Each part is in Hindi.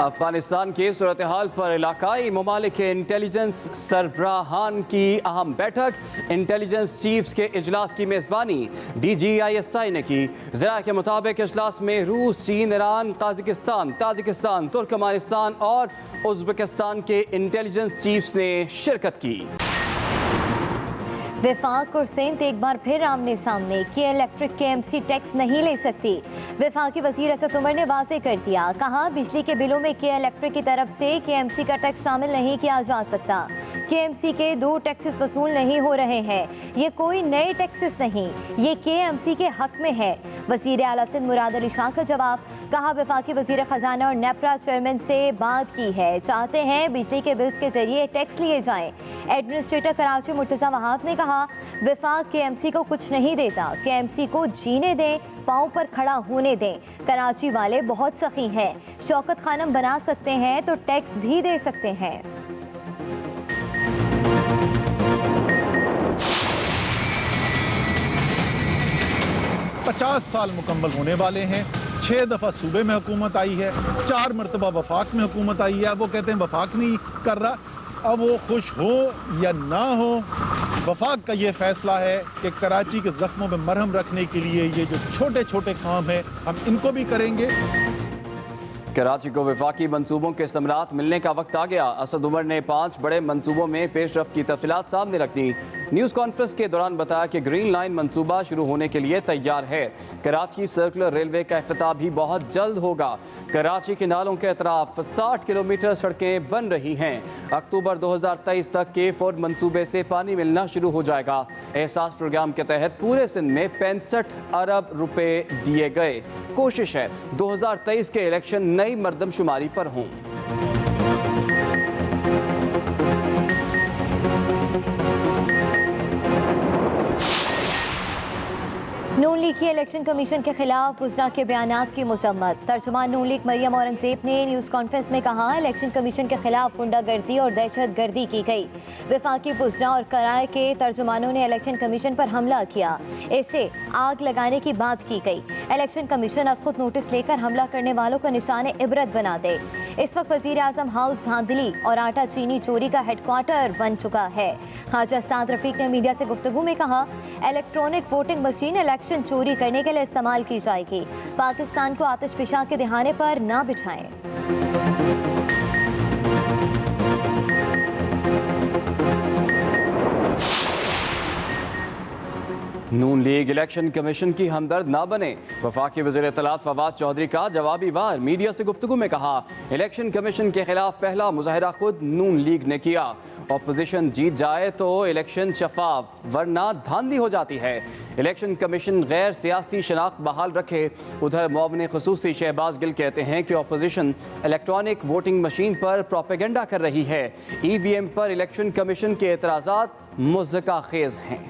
अफगानिस्तान की सूरत हाल पर इलाकाई ममालिक के इंटेलिजेंस सरबराहान की अहम बैठक। इंटेलिजेंस चीफ्स के इजलास की मेज़बानी DGISI ने की। ज़रा के मुताबिक इजलास में रूस, चीन, ईरान, ताजिकिस्तान, तुर्कमेनिस्तान और उज़्बेकिस्तान के इंटेलिजेंस चीफ्स ने शिरकत की। वफाक और सिंध एक बार फिर आमने सामने। के इलेक्ट्रिक KMC टैक्स नहीं ले सकती। वफाकी वजीर असद उमर ने वाज़ेह कर दिया, कहा बिजली के बिलों में के इलेक्ट्रिक की तरफ से KMC का टैक्स शामिल नहीं किया जा सकता। KMC के 2 टैक्सेस वसूल नहीं हो रहे हैं। ये कोई नए टैक्सेस नहीं, ये KMC के हक में है। वजीर आला सिंध मुराद अली शाह का जवाब, कहा वफाकी वजीर खजाना और नेपरा चेयरमैन से बात की है, चाहते हैं बिजली के बिल्स के जरिए टैक्स लिए जाएं। एडमिनिस्ट्रेटर कराची मुर्तज़ा वहाब ने कहा वफाक KMC को कुछ नहीं देता, KMC को जीने दें, पाँव पर खड़ा होने दें। कराची वाले बहुत सखी हैं, शौकत खानम बना सकते हैं तो टैक्स भी दे सकते हैं। पचास साल मुकम्मल होने वाले हैं। 6 दफ़ा सूबे में हुकूमत आई है, 4 मरतबा वफाक में हुकूमत आई है। अब वो कहते हैं वफाक नहीं कर रहा। अब वो खुश हो या ना हो, वफाक का ये फैसला है कि कराची के जख्मों में मरहम रखने के लिए ये जो छोटे छोटे काम हैं हम इनको भी करेंगे। कराची को वफाकी मंसूबों के समरात मिलने का वक्त आ गया। असद उमर ने 5 बड़े मंसूबों में पेशरफ की तफसीलात सामने रख दी। न्यूज़ कॉन्फ्रेंस के दौरान बताया कि ग्रीन लाइन मंसूबा शुरू होने के लिए तैयार है। कराची सर्कुलर रेलवे का इफ्तिताह भी बहुत जल्द होगा। कराची के नालों के अतराफ 60 किलोमीटर सड़कें बन रही हैं। अक्टूबर 2023 तक K4 मंसूबे से पानी मिलना शुरू हो जाएगा। एहसास प्रोग्राम के तहत पूरे सिंध में 65 अरब रुपए दिए गए। कोशिश है 2023 के इलेक्शन नई मर्दमशुमारी पर हों। नून लीग की इलेक्शन कमीशन के खिलाफ वज़रा के बयानात की मसम्मत। तर्जुमान नून लीग मरियम औरंगजेब ने न्यूज़ कॉन्फ्रेंस में कहा इलेक्शन कमीशन के खिलाफ गुंडागर्दी और दहशत गर्दी की गई। वफाकी वज़रा और कराए के तर्जुमानों ने इलेक्शन कमीशन पर हमला किया, इसे आग लगाने की बात की गई। इलेक्शन कमीशन अज खुद नोटिस लेकर हमला करने वालों को निशान इबरत बना दे। इस वक्त वज़ीर आज़म हाउस धांधली और आटा चीनी चोरी का हेडक्वार्टर बन चुका है। ख्वाजा साद रफीक ने मीडिया से गुफ्तगू में कहा इलेक्ट्रॉनिक वोटिंग मशीन इलेक्शन चोरी करने के लिए इस्तेमाल की जाएगी। पाकिस्तान को आतिशफिशा के दिहाने पर ना बिछाएं। नून लीग इलेक्शन कमीशन की हमदर्द ना बने। वफाकी वज़ीर इत्तलात फवाद चौधरी का जवाबी वार। मीडिया से गुफ्तगू में कहा इलेक्शन कमीशन के खिलाफ पहला मुजाहिरा खुद नून लीग ने किया। अपोजिशन जीत जाए तो इलेक्शन शफाफ, वरना धांधली हो जाती है। इलेक्शन कमीशन गैर सियासी शनाख्त बहाल रखे। उधर मुआविन खुसूसी शहबाज गिल कहते हैं कि अपोजिशन इलेक्ट्रॉनिक वोटिंग मशीन पर प्रोपेगेंडा कर रही है। EVM पर इलेक्शन कमीशन के एतराज़ात मुज़्ज़का खेज़ हैं।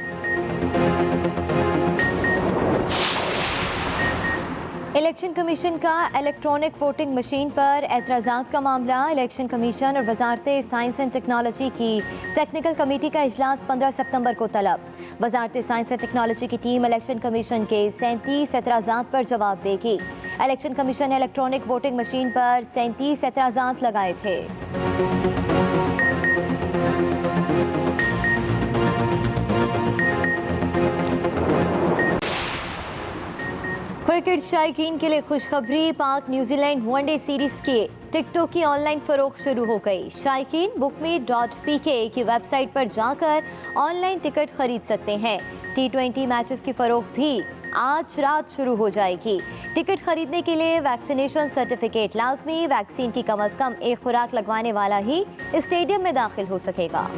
इलेक्शन कमीशन का इलेक्ट्रॉनिक वोटिंग मशीन पर एतराज़ात का मामला। इलेक्शन कमीशन और वजारत साइंस एंड टेक्नोलॉजी की टेक्निकल कमेटी का इजलास 15 सितंबर को तलब। वजारत साइंस एंड टेक्नोलॉजी की टीम इलेक्शन कमीशन के 37 एतराज़ात पर जवाब देगी। इलेक्शन कमीशन ने इलेक्ट्रॉनिक वोटिंग मशीन पर 37 एतराज़ात लगाए थे। क्रिकेट शायकीन के लिए खुशखबरी। पाक न्यूजीलैंड वनडे सीरीज के टिकटों की ऑनलाइन फरोख्त शुरू हो गई। शायकीन bookme.pk की वेबसाइट पर जाकर ऑनलाइन टिकट खरीद सकते हैं। T20 मैचेस की फरोख्त भी आज रात शुरू हो जाएगी। टिकट खरीदने के लिए वैक्सीनेशन सर्टिफिकेट लाजमी। वैक्सीन की कम अज़ कम एक खुराक लगवाने वाला ही स्टेडियम में दाखिल हो सकेगा।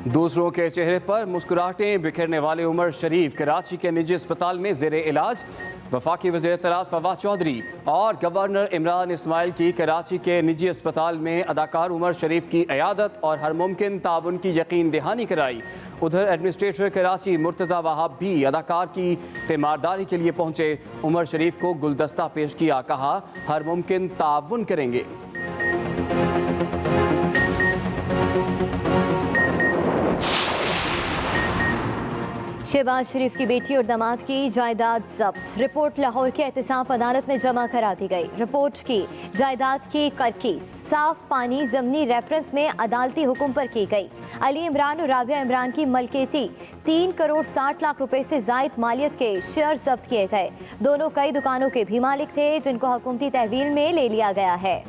दूसरों के चेहरे पर मुस्कुराहटें बिखेरने वाले उमर शरीफ कराची के निजी अस्पताल में ज़ेरे इलाज। वफाकी वज़ीर इत्तलात फवाद चौधरी और गवर्नर इमरान इस्माइल की कराची के निजी अस्पताल में अदाकार उमर शरीफ की इयादत और हर मुमकिन ताउन की यकीन दहानी कराई। उधर एडमिनिस्ट्रेटर कराची मुर्तज़ा वहाब भी अदाकार की तीमारदारी के लिए पहुँचे। उमर शरीफ को गुलदस्ता पेश किया, कहा हर मुमकिन ताउन करेंगे। शहबाज शरीफ की बेटी और दामाद की जायदाद जब्त। रिपोर्ट लाहौर के एहतसाब अदालत में जमा करा दी गई। रिपोर्ट की जायदाद की करकी साफ पानी जमनी रेफरेंस में अदालती हुक्म पर की गई। अली इमरान और राबिया इमरान की मलकेती 3 करोड़ 60 लाख रुपए से जायद मालियत के शेयर जब्त किए गए। दोनों कई दुकानों के भी मालिक थे जिनको हुकूमती तहवील में ले लिया गया है।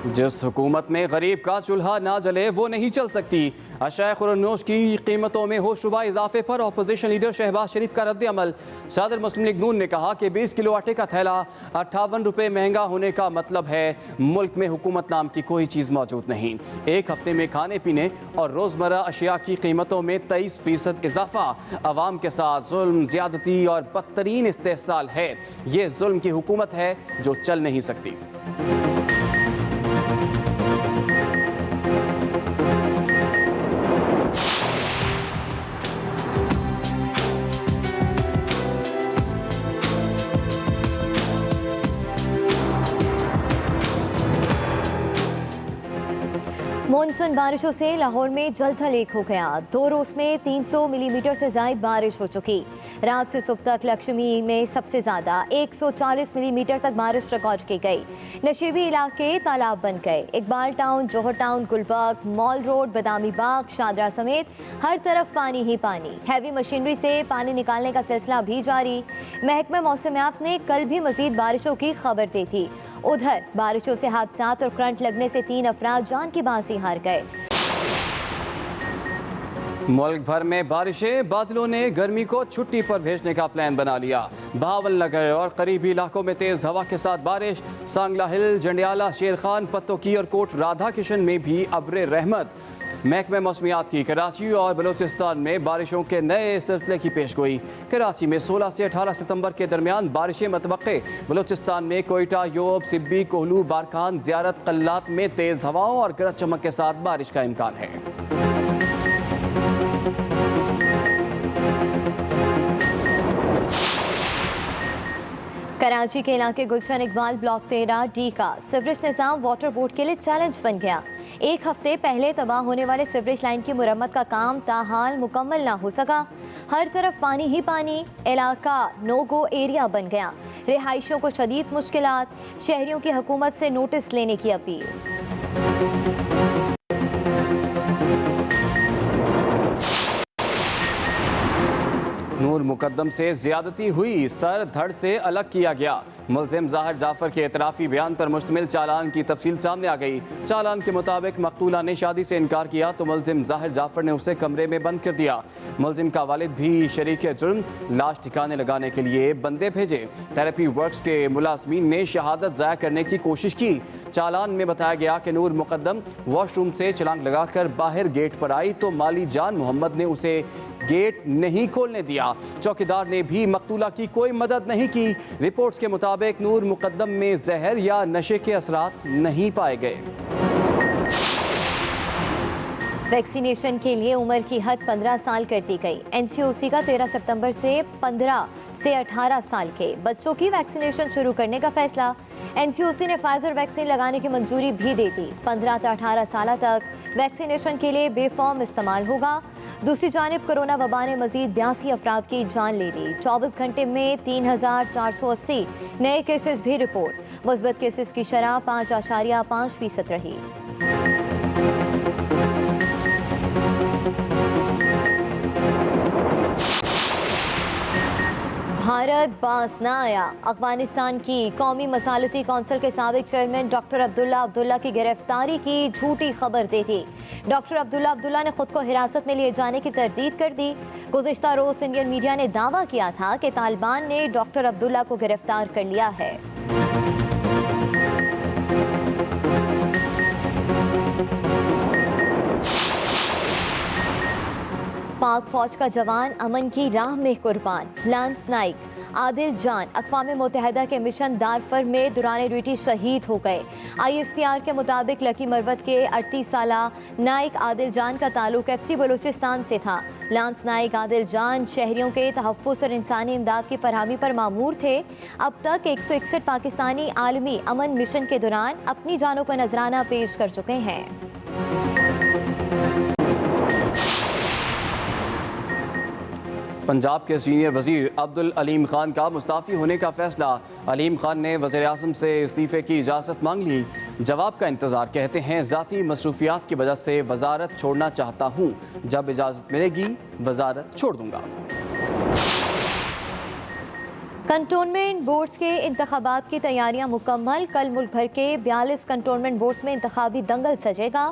जिस हुकूमत में गरीब का चूल्हा ना जले वो नहीं चल सकती। अशाए खुर्रनोश की कीमतों में होशरुबा इजाफे पर अपोजिशन लीडर शहबाज शरीफ का रद्द अमल। सदर मुस्लिम लीग नून ने कहा कि 20 किलो आटे का थैला 58 रुपये महंगा होने का मतलब है मुल्क में हुकूमत नाम की कोई चीज़ मौजूद नहीं। एक हफ्ते में खाने पीने और रोज़मर्रा अशिया की कीमतों में 23% इजाफा अवाम के साथ जुल्म, ज्यादती और बदतरीन इस्तेहसाल है। ये जुल्म की हुकूमत है जो चल नहीं सकती। मानसून बारिशों से लाहौर में जल थल एक हो गया। 2 रोज में 300 मिलीमीटर से जायद बारिश हो चुकी। रात से सुबह तक लक्ष्मी में सबसे ज्यादा 140 मिलीमीटर तक बारिश रिकॉर्ड की गई। नशीबी इलाके तालाब बन गए। इकबाल टाउन, जौहर town, Gulberg, mall road, Badami Bagh, Shahdara समेत हर तरफ पानी ही पानी। हैवी मशीनरी से पानी निकालने का सिलसिला भी जारी। महकमा मौसमियात ने कल भी मजीद बारिशों की खबर दी थी। उधर बारिशों से हादसात और करंट लगने से 3 अफराद जान की बाजी हार गए। मुल्क भर में बारिशें, बादलों ने गर्मी को छुट्टी पर भेजने का प्लान बना लिया। भावल नगर और करीबी इलाकों में तेज हवा के साथ बारिश। सांगला हिल, जंडियाला, शेरखान, पत्तोकी और कोट राधा किशन में भी अब्रे रहमत। महकमे मौसमियात की कराची और बलूचिस्तान में बारिशों के नए सिलसिले की पेशगोई। कराची में 16 से 18 सितंबर के दरमियान बारिशें मतवक्के। बलूचिस्तान में कोयटा, योब, सिब्बी, कोहलू, बारखान, ज़ियारत, कल्लात में तेज़ हवाओं और गरज चमक के साथ बारिश का इम्कान है। कराची के इलाके गुलशन इकबाल ब्लॉक 13 डी का सीवरेज निज़ाम वाटर बोर्ड के लिए चैलेंज बन गया। एक हफ्ते पहले तबाह होने वाले सीवरेज लाइन की मुरम्मत का काम ताहाल मुकम्मल ना हो सका। हर तरफ पानी ही पानी। इलाका नो गो एरिया बन गया। रिहाइशों को शदीद मुश्किलात। शहरियों की हुकूमत से नोटिस लेने की अपील। नूर मुकद्दम से ज्यादती हुई, सर धड़ से अलग किया गया। मुलजिम ज़ाहिर जाफर के एतराफ़ी बयान पर मुश्तमिल चालान की तफसील सामने आ गई। चालान के मुताबिक मकतूला ने शादी से इनकार किया तो मुलजिम ज़ाहिर जाफर ने उसे कमरे में बंद कर दिया। मुलजिम का वालिद भी शरीक जुर्म, लाश ठिकाने लगाने के लिए बंदे भेजे। थेरेपी वर्क्स के मुलाजमीन ने शहादत ज़ाया करने की कोशिश की। चालान में बताया गया कि नूर मुकद्दम वॉशरूम से छलांग लगाकर बाहर गेट पर आई तो माली जान मोहम्मद ने उसे गेट नहीं खोलने दिया। चौकीदार ने भी मकतूला की कोई मदद नहीं की। रिपोर्ट्स के मुताबिक नूर मुकद्दम में जहर या नशे के असरात नहीं पाए गए। वैक्सीनेशन के लिए उम्र की हद 15 साल कर दी गई। एनसीओसी का 13 सितंबर से 15 से 18 साल के बच्चों की वैक्सीनेशन शुरू करने का फैसला। एनसीओसी ने फाइजर वैक्सीन लगाने की मंजूरी भी दे दी। 15 से 18 साल तक वैक्सीनेशन के लिए बेफॉर्म इस्तेमाल होगा। दूसरी जानिब कोरोना वबा ने मजीद 82 अफराद की जान ले ली। 24 घंटे में 3480 नए केसेस भी रिपोर्ट। मुस्बत केसेस की शरह 5.5% रही। भारत बास ना आया। अफगानिस्तान की कौमी मसालती कौंसिल के साबिक चेयरमैन डॉक्टर अब्दुल्ला की गिरफ्तारी की झूठी खबर दी थी। डॉक्टर अब्दुल्ला ने खुद को हिरासत में लिए जाने की तरदीद कर दी। गुज़िश्ता रोज़ इंडियन मीडिया ने दावा किया था कि तालिबान ने डॉक्टर अब्दुल्ला को गिरफ्तार कर लिया है। पाक फौज का जवान अमन की राह में कुर्बान। लांस नाइक आदिल जान अक़वाम मुत्तहिदा के मिशन दारफर में दौरान ड्यूटी शहीद हो गए। ISPR के मुताबिक लकी मरवत के 38 साला नाइक आदिल जान का ताल्लुक FC बलूचिस्तान से था। लांस नाइक आदिल जान शहरियों के तहफ़्फ़ुज़ और इंसानी इमदाद की फरहमी पर मामूर थे। अब तक 161 पाकिस्तानी आलमी अमन मिशन के दौरान अपनी जानों पर नजराना पेश कर चुके हैं। पंजाब के सीनियर वजीर अब्दुल अलीम खान का मुस्ताफ़ी होने का फैसला। अलीम खान ने वज़ीर आज़म से इस्तीफ़े की इजाज़त मांग ली। जवाब का इंतज़ार। कहते हैं ज़ाती मसरूफियात की वजह से वजारत छोड़ना चाहता हूँ, जब इजाज़त मिलेगी वजारत छोड़ दूँगा। कंटोनमेंट बोर्ड्स के इंतखाबात की तैयारियां मुकम्मल। कल मुल्क भर के 42 कंटोनमेंट बोर्ड्स में इंतखाबी दंगल सजेगा।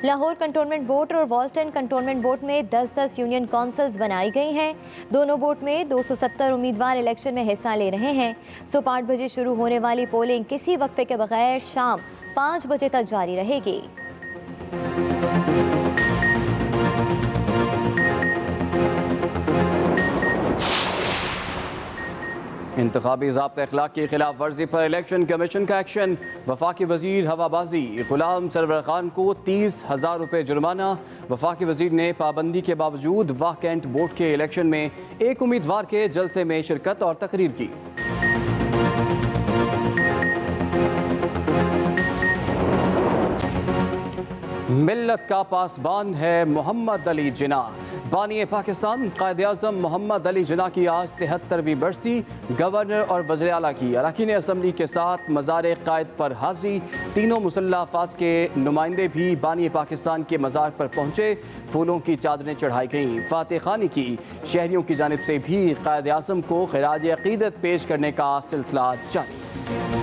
लाहौर कंटोनमेंट बोर्ड और वाल्टन कंटोनमेंट बोर्ड में 10-10 यूनियन काउंसिल्स बनाई गई हैं। दोनों बोर्ड में 270 उम्मीदवार इलेक्शन में हिस्सा ले रहे हैं। सुबह 8 बजे शुरू होने वाली पोलिंग किसी वक्फे के बगैर शाम 5 बजे तक जारी रहेगी। इंतखाबी ज़ाब्ता अखलाक की खिलाफ वर्जी पर इलेक्शन कमीशन का एक्शन। वफाकी वजीर हवाबाजी गुलाम सरवर खान को 30,000 रुपये जुर्माना। वफाकी वजीर ने पाबंदी के बावजूद वाकेंट बोर्ड के इलेक्शन में एक उम्मीदवार के जलसे में शिरकत और तकरीर की। मिल्लत का पासबान है मोहम्मद अली जिना। बानी पाकिस्तान कायद आज़म मोहम्मद अली जिना की आज 73वीं बरसी। गवर्नर और वज़ीर आला की अरकान असम्बली के साथ मज़ार कायद पर हाज़री। तीनों मुसल्लह अफ़वाज के नुमाइंदे भी बानी पाकिस्तान के मज़ार पर पहुँचे। फूलों की चादरें चढ़ाई गईं। फातह खानी की। शहरियों की जानिब से भी कायद आज़म को खिराज अक़ीदत पेश करने का सिलसिला जारी।